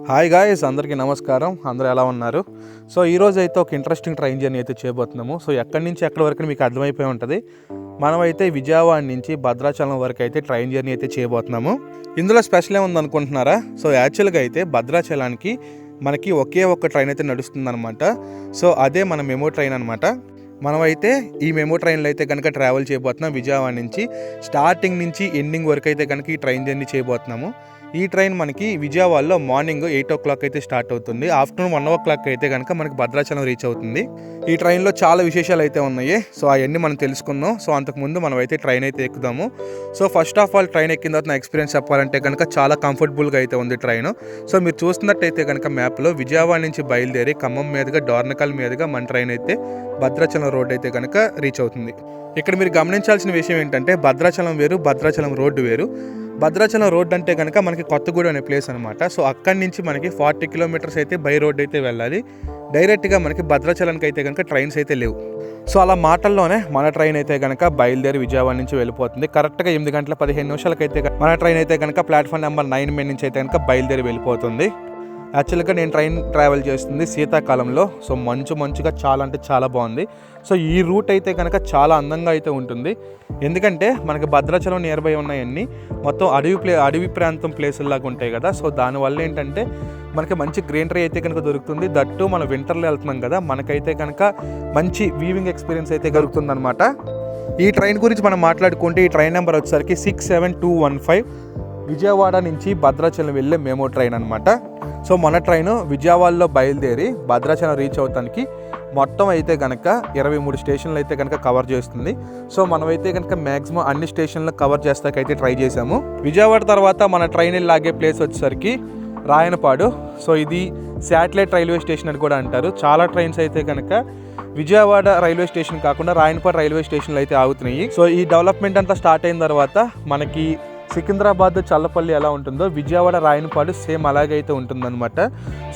Hi guys, అందరికీ నమస్కారం. అందరూ ఎలా ఉన్నారు? సో ఈరోజు అయితే ఒక ఇంట్రెస్టింగ్ ట్రైన్ జర్నీ అయితే చేయబోతున్నాము. సో ఎక్కడి నుంచి ఎక్కడి వరకు మీకు అర్థమైపోయి ఉంటుంది. మనమైతే విజయవాడ నుంచి భద్రాచలం వరకు అయితే ట్రైన్ జర్నీ అయితే చేయబోతున్నాము. ఇందులో స్పెషల్ ఏముంది అనుకుంటున్నారా? సో యాక్చువల్గా అయితే భద్రాచలానికి మనకి ఒకే ఒక్క ట్రైన్ అయితే నడుస్తుందన్నమాట. సో అదే మన మెమో ట్రైన్ అనమాట. మనమైతే ఈ మెమో ట్రైన్లో అయితే కనుక ట్రావెల్ చేయబోతున్నాం. విజయవాడ నుంచి స్టార్టింగ్ నుంచి ఎండింగ్ వరకు అయితే కనుక ఈ ట్రైన్ జర్నీ చేయబోతున్నాము. ఈ ట్రైన్ మనకి విజయవాడలో మార్నింగ్ 8 o'clock అయితే స్టార్ట్ అవుతుంది. ఆఫ్టర్నూన్ 1 o'clock అయితే కనుక మనకి భద్రాచలం రీచ్ అవుతుంది. ఈ ట్రైన్లో చాలా విశేషాలు అయితే ఉన్నాయి. సో అవన్నీ మనం తెలుసుకుందాం. సో అంతకుముందు మనం అయితే ట్రైన్ అయితే ఎక్కుదాము. So first of all train ఎక్కిన తర్వాత నా ఎక్స్పీరియన్స్ చెప్పాలంటే కనుక చాలా కంఫర్టబుల్గా అయితే ఉంది ట్రైన్. సో మీరు చూస్తున్నట్టయితే కనుక మ్యాప్లో విజయవాడ నుంచి బయలుదేరి ఖమ్మం మీదుగా డోర్నకల్ మీదుగా మన ట్రైన్ అయితే భద్రాచలం రోడ్ అయితే కనుక రీచ్ అవుతుంది. ఇక్కడ మీరు గమనించాల్సిన విషయం ఏంటంటే భద్రాచలం వేరు, భద్రాచలం రోడ్డు వేరు. భద్రాచలం రోడ్ అంటే కనుక మనకి కొత్తగూడెం అనే ప్లేస్ అనమాట. సో అక్కడి నుంచి మనకి 40 kilometers అయితే బై రోడ్ అయితే వెళ్ళాలి. డైరెక్ట్గా మనకి భద్రాచలానికి అయితే కనుక ట్రైన్స్ అయితే లేవు. సో అలా మాటల్లోనే మన ట్రైన్ అయితే కనుక బయలుదేరి విజయవాడ నుంచి వెళ్ళిపోతుంది. కరెక్ట్గా 8:15 అయితే మన ట్రైన్ అయితే కనుక ప్లాట్ఫామ్ నెంబర్ 9 నుంచి అయితే కనుక బయలుదేరి వెళ్ళిపోతుంది. యాక్చువల్గా నేను ట్రైన్ ట్రావెల్ చేస్తుంది శీతాకాలంలో. సో మంచుగా చాలా అంటే చాలా బాగుంది. సో ఈ రూట్ అయితే కనుక చాలా అందంగా అయితే ఉంటుంది. ఎందుకంటే మనకి భద్రాచలం నియర్ బై ఉన్నాయన్నీ మొత్తం అడవి ప్రాంతం ప్లేసుల్లాగా ఉంటాయి కదా. సో దానివల్ల ఏంటంటే మనకి మంచి గ్రీనరీ అయితే కనుక దొరుకుతుంది. దట్టు మనం వింటర్లో వెళ్తున్నాం కదా, మనకైతే కనుక మంచి వీవింగ్ ఎక్స్పీరియన్స్ అయితే దొరుకుతుంది అనమాట. ఈ ట్రైన్ గురించి మనం మాట్లాడుకుంటే ఈ ట్రైన్ నెంబర్ వచ్చేసరికి 67215 విజయవాడ నుంచి భద్రాచలం వెళ్ళే మెమో ట్రైన్ అనమాట. సో మన ట్రైన్ విజయవాడలో బయలుదేరి భద్రాచలం రీచ్ అవడానికి మొత్తం అయితే కనుక 23 స్టేషన్లు అయితే కనుక కవర్ చేస్తుంది. సో మనమైతే కనుక మ్యాక్సిమం అన్ని స్టేషన్లు కవర్ చేస్తాకైతే ట్రై చేసాము. విజయవాడ తర్వాత మన ట్రైన్ లాగే ప్లేస్ వచ్చేసరికి రాయనపాడు. సో ఇది శాటిలైట్ రైల్వే స్టేషన్ అని కూడా అంటారు. చాలా ట్రైన్స్ అయితే కనుక విజయవాడ రైల్వే స్టేషన్ కాకుండా రాయనపాడు రైల్వే స్టేషన్లు అయితే ఆగుతున్నాయి. సో ఈ డెవలప్మెంట్ అంతా స్టార్ట్ అయిన తర్వాత మనకి సికింద్రాబాద్ చల్లపల్లి ఎలా ఉంటుందో విజయవాడ రాయనపాడు సేమ్ అలాగే అయితే ఉంటుందన్నమాట.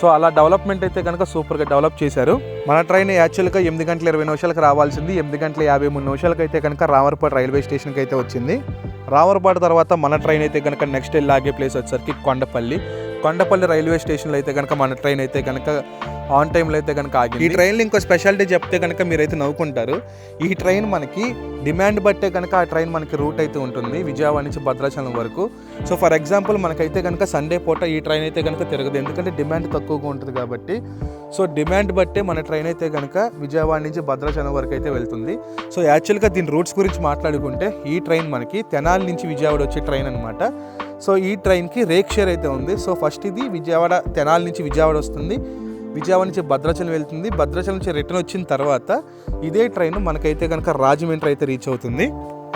సో అలా డెవలప్మెంట్ అయితే కనుక సూపర్గా డెవలప్ చేశారు. మన ట్రైన్ యాక్చువల్గా 8:20 రావాల్సింది 8:53 అయితే కనుక రామర్పాడు రైల్వే స్టేషన్కి అయితే వచ్చింది. రామర్పాడు తర్వాత మన ట్రైన్ అయితే కనుక నెక్స్ట్ వెళ్ళాగే ప్లేస్ వచ్చేసరికి కొండపల్లి రైల్వే స్టేషన్లో అయితే కనుక మన ట్రైన్ అయితే కనుక ఆన్ టైంలో అయితే కనుక ఆగింది. ఈ ట్రైన్లో ఇంకో స్పెషాలిటీ చెప్తే కనుక మీరైతే నవ్వుకుంటారు. ఈ ట్రైన్ మనకి డిమాండ్ బట్టే కనుక ఆ ట్రైన్ మనకి రూట్ అయితే ఉంటుంది విజయవాడ నుంచి భద్రాచలం వరకు. సో ఫర్ ఎగ్జాంపుల్ మనకైతే కనుక సండే పూట ఈ ట్రైన్ అయితే కనుక తిరగదు, ఎందుకంటే డిమాండ్ తక్కువగా ఉంటుంది కాబట్టి. సో డిమాండ్ బట్టే మన ట్రైన్ అయితే కనుక విజయవాడ నుంచి భద్రాచలం వరకు అయితే వెళ్తుంది. సో యాక్చువల్గా దీని రూట్స్ గురించి మాట్లాడుకుంటే ఈ ట్రైన్ మనకి తెనాలి నుంచి విజయవాడ వచ్చే ట్రైన్ అనమాట. సో ఈ ట్రైన్కి రేక్ షేర్ అయితే ఉంది. సో ఫస్ట్ ఇది విజయవాడ తెనాలి నుంచి విజయవాడ వస్తుంది, విజయవాడ నుంచి భద్రాచలం వెళ్తుంది. భద్రాచలం నుంచి రిటర్న్ వచ్చిన తర్వాత ఇదే ట్రైన్ మనకైతే కనుక రాజమండ్రి అయితే రీచ్ అవుతుంది.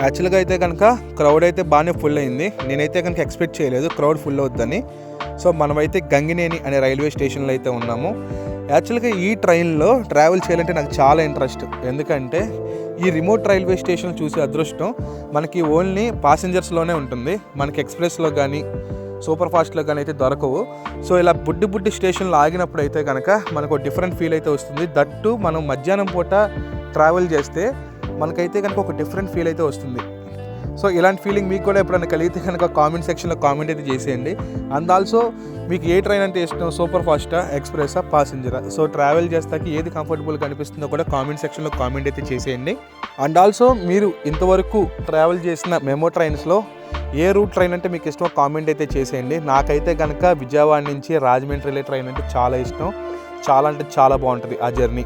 యాక్చువల్గా అయితే కనుక క్రౌడ్ అయితే బాగానే ఫుల్ అయింది. నేనైతే కనుక ఎక్స్పెక్ట్ చేయలేదు క్రౌడ్ ఫుల్ అవుద్దని. సో మనమైతే గంగినేని అనే రైల్వే స్టేషన్లో అయితే ఉన్నాము. యాక్చువల్గా ఈ ట్రైన్లో ట్రావెల్ చేయాలంటే నాకు చాలా ఇంట్రెస్ట్. ఎందుకంటే ఈ రిమోట్ రైల్వే స్టేషన్ చూసే అదృష్టం మనకి ఓన్లీ ప్యాసింజర్స్లోనే ఉంటుంది. మనకి ఎక్స్ప్రెస్లో కానీ సూపర్ ఫాస్ట్లో కానీ అయితే దొరకవు. సో ఇలా బుడ్డి స్టేషన్లో ఆగినప్పుడు అయితే కనుక మనకు డిఫరెంట్ ఫీల్ అయితే వస్తుంది. దట్టు మనం మధ్యాహ్నం పూట ట్రావెల్ చేస్తే మనకైతే కనుక ఒక డిఫరెంట్ ఫీల్ అయితే వస్తుంది. సో ఇలాంటి ఫీలింగ్ మీకు కూడా ఎప్పుడైనా కలిగితే కనుక కామెంట్ సెక్షన్లో కామెంట్ అయితే చేసేయండి. అండ్ ఆల్సో మీకు ఏ ట్రైన్ అంటే ఇష్టం, సూపర్ ఫాస్టా, ఎక్స్ప్రెస్సా, ప్యాసింజరా? సో ట్రావెల్ చేస్తాకి ఏది కంఫర్టబుల్గా అనిపిస్తుందో కూడా కామెంట్ సెక్షన్లో కామెంట్ అయితే చేసేయండి. అండ్ ఆల్సో మీరు ఇంతవరకు ట్రావెల్ చేసిన మెమో ట్రైన్స్లో ఏ రూట్ ట్రైన్ అంటే మీకు ఇష్టమో కామెంట్ అయితే చేసేయండి. నాకైతే కనుక విజయవాడ నుంచి రాజమండ్రి ట్రైన్ అంటే చాలా ఇష్టం. చాలా అంటే చాలా బాగుంటుంది ఆ జర్నీ.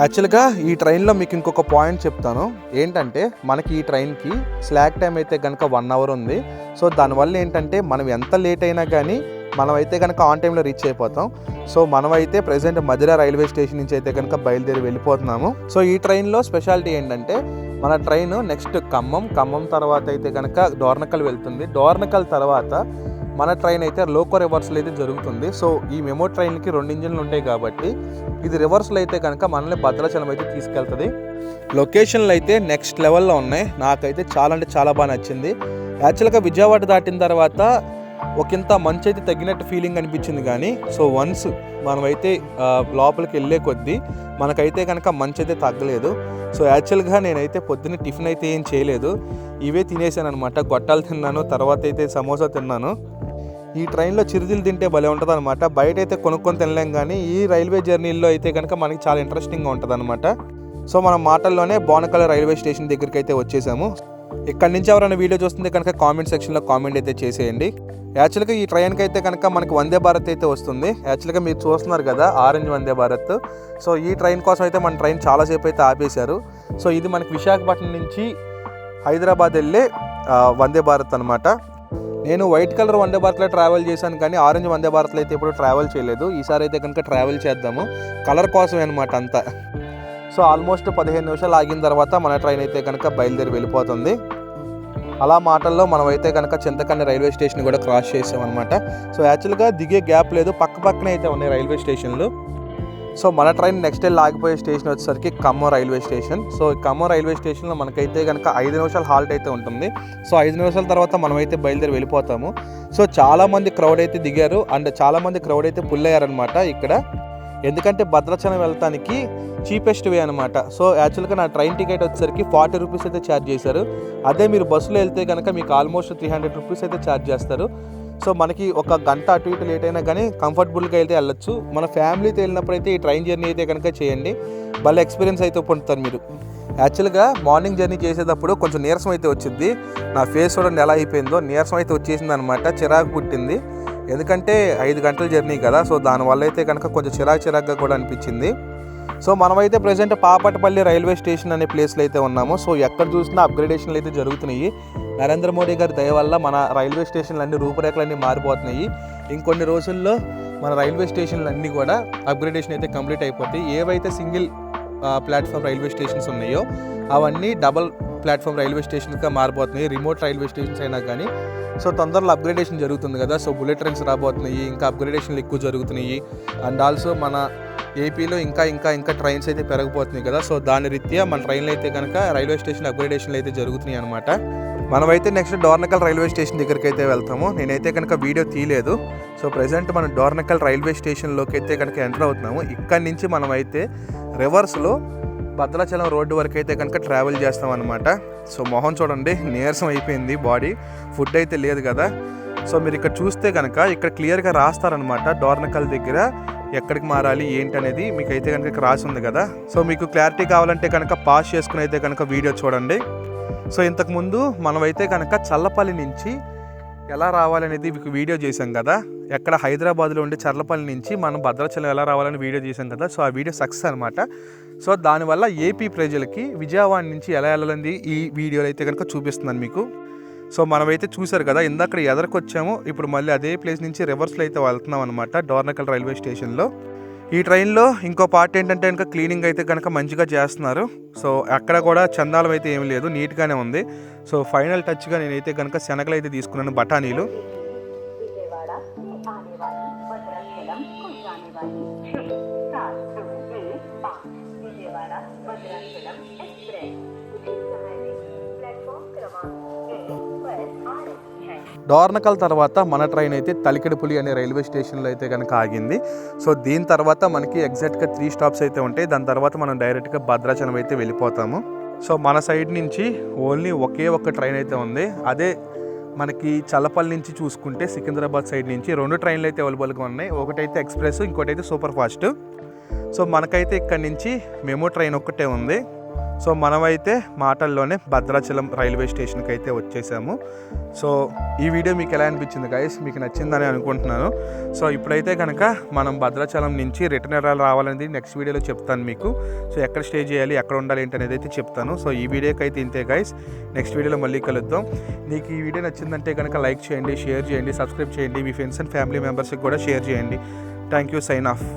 యాక్చువల్గా ఈ ట్రైన్లో మీకు ఇంకొక పాయింట్ చెప్తాను. ఏంటంటే మనకి ఈ ట్రైన్కి స్లాక్ టైం అయితే కనుక 1 hour ఉంది. సో దానివల్ల ఏంటంటే మనం ఎంత లేట్ అయినా కానీ మనమైతే కనుక ఆన్ టైంలో రీచ్ అయిపోతాం. సో మనమైతే ప్రెసెంట్ మధుర రైల్వే స్టేషన్ నుంచి అయితే కనుక బయలుదేరి వెళ్ళిపోతున్నాము. సో ఈ ట్రైన్లో స్పెషాలిటీ ఏంటంటే మన ట్రైన్ నెక్స్ట్ ఖమ్మం తర్వాత అయితే కనుక డోర్నకల్ వెళ్తుంది. డోర్నకల్ తర్వాత మన ట్రైన్ అయితే లోకో రివర్సల్ అయితే జరుగుతుంది. సో ఈ మెమో ట్రైన్కి 2 ఇంజిన్లు ఉంటాయి కాబట్టి ఇది రివర్సల్ అయితే కనుక మనల్ని భద్రాచలం అయితే తీసుకెళ్తుంది. లొకేషన్లు అయితే నెక్స్ట్ లెవెల్లో ఉన్నాయి. నాకైతే చాలా అంటే చాలా బాగా నచ్చింది. యాక్చువల్గా విజయవాడ దాటిన తర్వాత ఒకంత మంచి అయితే తగ్గినట్టు ఫీలింగ్ అనిపించింది. కానీ సో వన్స్ మనమైతే లోపలికి వెళ్ళే కొద్దీ మనకైతే కనుక మంచి అయితే తగ్గలేదు. సో యాక్చువల్గా నేనైతే పొద్దున్న టిఫిన్ అయితే ఏం చేయలేదు, ఇవే తినేసాను అనమాట. గొట్టాలు తిన్నాను, తర్వాత అయితే సమోసా తిన్నాను. ఈ ట్రైన్లో చిరుతిళ్ళు తింటే భలే ఉంటుంది అనమాట. బయట అయితే కొనుక్కొని తినలేం, కానీ ఈ రైల్వే జర్నీలో అయితే కనుక మనకి చాలా ఇంట్రెస్టింగ్గా ఉంటుంది అనమాట. సో మనం మాటల్లోనే బోనకల్ రైల్వే స్టేషన్ దగ్గరికి అయితే వచ్చేసాము. ఇక్కడ నుంచి ఎవరైనా వీడియో చూస్తుంటే కనుక కామెంట్ సెక్షన్లో కామెంట్ అయితే చేసేయండి. యాక్చువల్గా ఈ ట్రైన్కి అయితే కనుక మనకు వందే భారత్ అయితే వస్తుంది. యాక్చువల్గా మీరు చూస్తున్నారు కదా ఆరెంజ్ వందే భారత్. సో ఈ ట్రైన్ కోసం అయితే మన ట్రైన్ చాలాసేపు అయితే ఆపేశారు. సో ఇది మనకి విశాఖపట్నం నుంచి హైదరాబాద్ వెళ్ళే వందే భారత్ అనమాట. నేను వైట్ కలర్ వందే భారత్లో ట్రావెల్ చేశాను, కానీ ఆరెంజ్ వందే భారత్లో అయితే ఎప్పుడు ట్రావెల్ చేయలేదు. ఈసారి అయితే కనుక ట్రావెల్ చేద్దాము, కలర్ కోసమే అనమాట అంతా. సో ఆల్మోస్ట్ 15 నిమిషాలు ఆగిన తర్వాత మన ట్రైన్ అయితే కనుక బయలుదేరి వెళ్ళిపోతుంది. అలా మాటల్లో మనమైతే కనుక చింతకన్ని రైల్వే స్టేషన్ కూడా క్రాస్ చేసామన్నమాట. సో యాక్చువల్గా దిగే గ్యాప్ లేదు, పక్కనే అయితే ఉన్నాయి రైల్వే స్టేషన్లు. సో మన ట్రైన్ నెక్స్ట్ వెళ్ళి ఆగిపోయే స్టేషన్ వచ్చేసరికి Khammam railway station. So Khammam railway స్టేషన్లో మనకైతే కనుక 5 నిమిషాలు హాల్ట్ అయితే ఉంటుంది. సో 5 నిమిషాల తర్వాత మనమైతే బయలుదేరి వెళ్ళిపోతాము. సో చాలామంది క్రౌడ్ అయితే దిగారు అండ్ చాలామంది క్రౌడ్ అయితే పుల్ అయ్యారనమాట ఇక్కడ. ఎందుకంటే భద్రాచలం వెళ్తానికి చీపెస్ట్ వే అనమాట. సో యాక్చువల్గా నా ట్రైన్ టికెట్ వచ్చేసరికి 40 రూపీస్ అయితే ఛార్జ్ చేశారు. అదే మీరు బస్సులో వెళ్తే కనుక మీకు ఆల్మోస్ట్ 300 రూపీస్ అయితే ఛార్జ్ చేస్తారు. సో మనకి ఒక గంట అటు ఇటు లేట్ అయినా కానీ కంఫర్టబుల్గా అయితే వెళ్ళొచ్చు. మన ఫ్యామిలీతో వెళ్ళినప్పుడు అయితే ఈ ట్రైన్ జర్నీ అయితే కనుక చేయండి, భలే ఎక్స్పీరియన్స్ అయితే పొందుతారు మీరు. యాక్చువల్గా మార్నింగ్ జర్నీ చేసేటప్పుడు కొంచెం నీరసం అయితే వచ్చింది. నా ఫేస్ చూడండి ఎలా అయిపోయిందో, నీరసం అయితే వచ్చేసింది అనమాట, చిరాకు పుట్టింది. ఎందుకంటే 5 గంటల జర్నీ కదా, సో దానివల్ల అయితే కనుక కొంచెం చిరాకుగా కూడా అనిపించింది. సో మనమైతే ప్రజెంట్ పాపటపల్లి రైల్వే స్టేషన్ అనే ప్లేస్లో అయితే ఉన్నాము. సో ఎక్కడ చూసినా అప్గ్రేడేషన్లు అయితే జరుగుతున్నాయి. నరేంద్ర మోడీ గారి దయ వల్ల మన రైల్వే స్టేషన్లు అన్ని రూపురేఖలన్నీ మారిపోతున్నాయి. ఇంకొన్ని రోజుల్లో మన రైల్వే స్టేషన్లు అన్నీ కూడా అప్గ్రేడేషన్ అయితే కంప్లీట్ అయిపోతాయి. ఏవైతే సింగిల్ ప్లాట్ఫామ్ రైల్వే స్టేషన్స్ ఉన్నాయో అవన్నీ డబల్ ప్లాట్ఫామ్ రైల్వే స్టేషన్స్గా మారిపోతున్నాయి, రిమోట్ రైల్వే స్టేషన్స్ అయినా కానీ. సో తొందరలో అప్గ్రేడేషన్ జరుగుతుంది కదా, సో బుల్లెట్ ట్రైన్స్ రాబోతున్నాయి, ఇంకా అప్గ్రేడేషన్లు ఎక్కువ జరుగుతున్నాయి. అండ్ ఆల్సో మన ఏపీలో ఇంకా ట్రైన్స్ అయితే పెరగబోతున్నాయి కదా, సో దాని రీత్యా మన ట్రైన్లు అయితే కనుక రైల్వే స్టేషన్ అప్గ్రేడేషన్లు అయితే జరుగుతున్నాయి అనమాట. మనమైతే నెక్స్ట్ డోర్నకల్ రైల్వే స్టేషన్ దగ్గరికి అయితే వెళ్తాము. నేనైతే కనుక వీడియో తీయలేదు. సో ప్రజెంట్ మనం డోర్నకల్ రైల్వే స్టేషన్లోకి అయితే కనుక ఎంటర్ అవుతున్నాము. ఇక్కడి నుంచి మనం అయితే రివర్స్లో భద్రాచలం రోడ్డు వరకు అయితే కనుక ట్రావెల్ చేస్తాం అనమాట. సో మొహం చూడండి, నీరసం అయిపోయింది బాడీ, ఫుడ్ అయితే లేదు కదా. సో మీరు ఇక్కడ చూస్తే కనుక ఇక్కడ క్లియర్గా రాస్తారనమాట డోర్నకల్ దగ్గర ఎక్కడికి మారాలి ఏంటి అనేది మీకు అయితే కనుక ఇక్కడ రాసి ఉంది కదా. సో మీకు క్లారిటీ కావాలంటే కనుక పాజ్ చేసుకుని అయితే కనుక వీడియో చూడండి. సో ఇంతకుముందు మనమైతే కనుక చల్లపల్లి నుంచి ఎలా రావాలనేది మీకు వీడియో చేశాం కదా. ఎక్కడ హైదరాబాద్లో ఉండే చర్లపల్లి నుంచి మనం భద్రాచలం ఎలా రావాలని వీడియో చేశాం కదా. సో ఆ వీడియో సక్సెస్ అనమాట. సో దానివల్ల ఏపీ ప్రజలకి విజయవాడ నుంచి ఎలా వెళ్ళాలని ఈ వీడియోలో అయితే కనుక చూపిస్తున్నాను మీకు. సో మనమైతే చూసారు కదా, ఇందాక ఎదరికొచ్చాము, ఇప్పుడు మళ్ళీ అదే ప్లేస్ నుంచి రివర్స్లో అయితే వెళ్తున్నాం అనమాట డోర్నకల్ రైల్వే స్టేషన్లో. ఈ ట్రైన్లో ఇంకో పార్ట్ ఏంటంటే కనుక క్లీనింగ్ అయితే కనుక మంచిగా చేస్తున్నారు. సో అక్కడ కూడా చందాలం అయితే ఏమి లేదు, నీట్గానే ఉంది. సో ఫైనల్ టచ్గా నేనైతే కనుక శనగలు అయితే తీసుకున్నాను, బఠానీలు. డోర్నకల్ తర్వాత మన ట్రైన్ అయితే తలికెడపులి అనే రైల్వే స్టేషన్లో అయితే కనుక ఆగింది. సో దీని తర్వాత మనకి ఎగ్జాక్ట్గా 3 స్టాప్స్ అయితే ఉంటాయి. దాని తర్వాత మనం డైరెక్ట్గా భద్రాచలం అయితే వెళ్ళిపోతాము. సో మన సైడ్ నుంచి ఓన్లీ ఒకే ఒక్క ట్రైన్ అయితే ఉంది. అదే మనకి చల్లపల్లి నుంచి చూసుకుంటే సికింద్రాబాద్ సైడ్ నుంచి 2 ట్రైన్లు అయితే అవైలబుల్గా ఉన్నాయి. ఒకటైతే ఎక్స్ప్రెస్, ఇంకోటైతే సూపర్ ఫాస్ట్. సో మనకైతే ఇక్కడ నుంచి మెమో ట్రైన్ ఒక్కటే ఉంది. సో మనమైతే మాటల్లోనే భద్రాచలం రైల్వే స్టేషన్కి అయితే వచ్చేసాము. సో ఈ వీడియో మీకు ఎలా అనిపించింది గైస్, మీకు నచ్చిందని అనుకుంటున్నాను. సో ఇప్పుడైతే కనుక మనం భద్రాచలం నుంచి రిటర్న్ ఎలా రావాలనేది నెక్స్ట్ వీడియోలో చెప్తాను మీకు. సో ఎక్కడ స్టే చేయాలి, ఎక్కడ ఉండాలి ఏంటి అనేది అయితే చెప్తాను. సో ఈ వీడియోకి అయితే ఇంతే గైస్, నెక్స్ట్ వీడియోలో మళ్ళీ కలుద్దాం. మీకు ఈ వీడియో నచ్చిందంటే కనుక లైక్ చేయండి, షేర్ చేయండి, సబ్స్క్రైబ్ చేయండి, మీ ఫ్రెండ్స్ అండ్ ఫ్యామిలీ మెంబర్స్కి కూడా షేర్ చేయండి. Thank you, sign of.